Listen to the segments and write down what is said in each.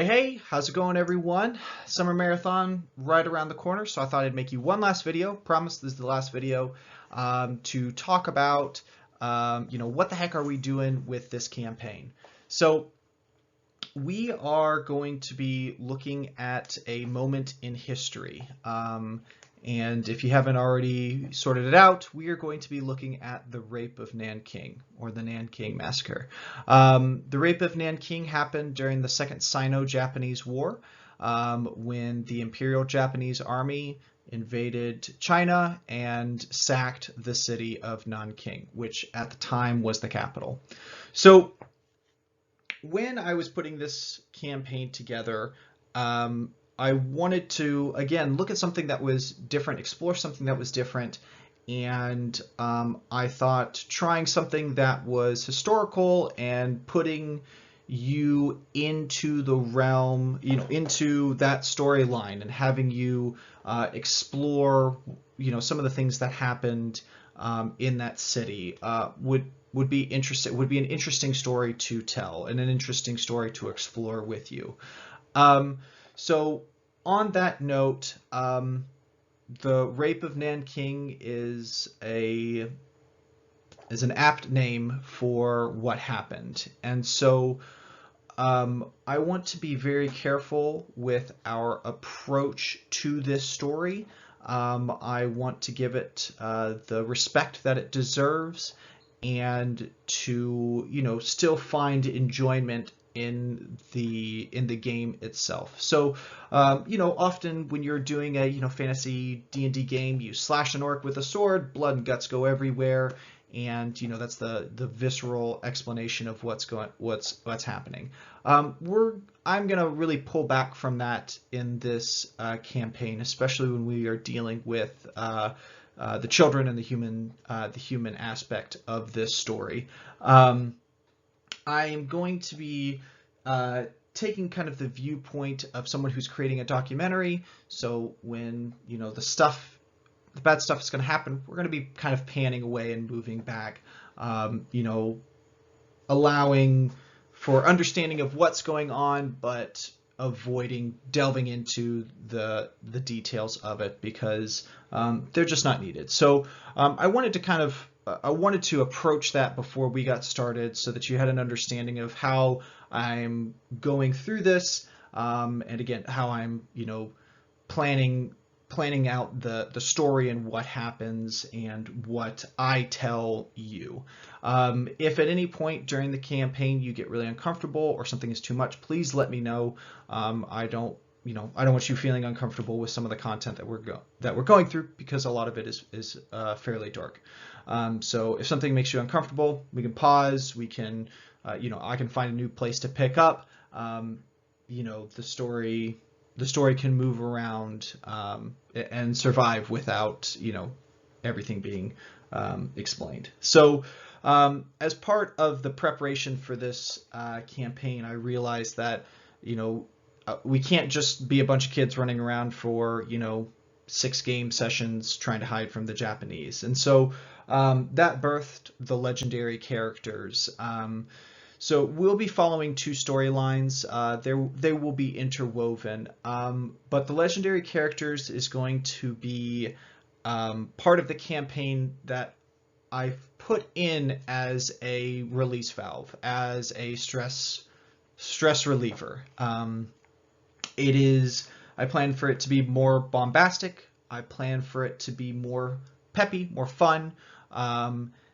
Hey, how's it going, everyone? Summer Marathon right around the corner, so I thought I'd make you one last video. Promise this is the last video to talk about, what the heck are we doing with this campaign? So we are going to be looking at a moment in history. And if you haven't already sorted it out, we are going to be looking at the rape of Nanking, or the Nanking Massacre. The rape of Nanking happened during the Second Sino-Japanese War, when the Imperial Japanese Army invaded China and sacked the city of Nanking, which at the time was the capital. So when I was putting this campaign together, I wanted to, again, look at something that was different, explore something that was different, and I thought trying something that was historical and putting you into the realm, into that storyline and having you explore, some of the things that happened in that city would be interesting. Would be an interesting story to tell and an interesting story to explore with you. So on that note, the rape of Nanking is an apt name for what happened. And so I want to be very careful with our approach to this story. I want to give it the respect that it deserves, and to still find enjoyment in the game itself. So often when you're doing a fantasy D&D game, you slash an orc with a sword, blood and guts go everywhere, and that's the visceral explanation of what's happening. I'm gonna really pull back from that in this campaign, especially when we are dealing with the children and the human aspect of this story. I'm going to be taking kind of the viewpoint of someone who's creating a documentary. So when the bad stuff is going to happen, we're going to be kind of panning away and moving back, allowing for understanding of what's going on, but avoiding delving into the details of it because they're just not needed. So I wanted to approach that before we got started so that you had an understanding of how I'm going through this, and again, how I'm planning out the story and what happens and what I tell you. If at any point during the campaign you get really uncomfortable or something is too much, please let me know. I don't want you feeling uncomfortable with some of the content that we're going through, because a lot of it is fairly dark. So if something makes you uncomfortable, we can pause. We can, I can find a new place to pick up. The story can move around and survive without everything being explained. So as part of the preparation for this campaign, I realized that we can't just be a bunch of kids running around for 6 game sessions trying to hide from the Japanese, and so that birthed the legendary characters. So we'll be following 2 storylines. They will be interwoven, but the legendary characters is going to be part of the campaign that I've put in as a release valve, as a stress reliever. I plan for it to be more bombastic. I plan for it to be more peppy, more fun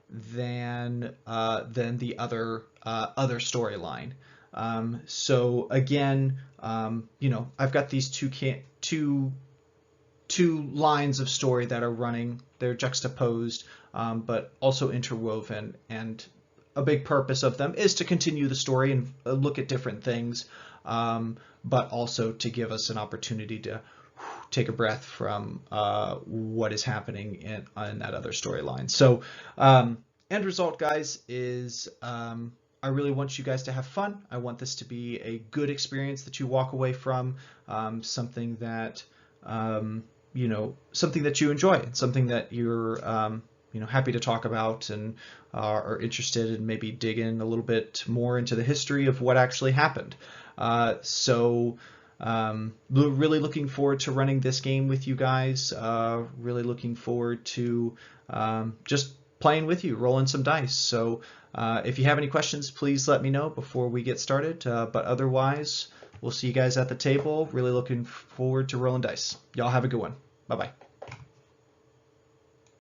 than the other storyline. So again, I've got these two lines of story that are running. They're juxtaposed, but also interwoven, and a big purpose of them is to continue the story and look at different things, but also to give us an opportunity to take a breath from what is happening in that other storyline. So end result, guys, is I really want you guys to have fun. I want this to be a good experience that you walk away from, something that something that you enjoy, something that you're happy to talk about and are interested in, maybe dig in a little bit more into the history of what actually happened. Really looking forward to running this game with you guys. Really looking forward to just playing with you, rolling some dice. So if you have any questions, please let me know before we get started. But otherwise, we'll see you guys at the table. Really looking forward to rolling dice. Y'all have a good one. Bye-bye.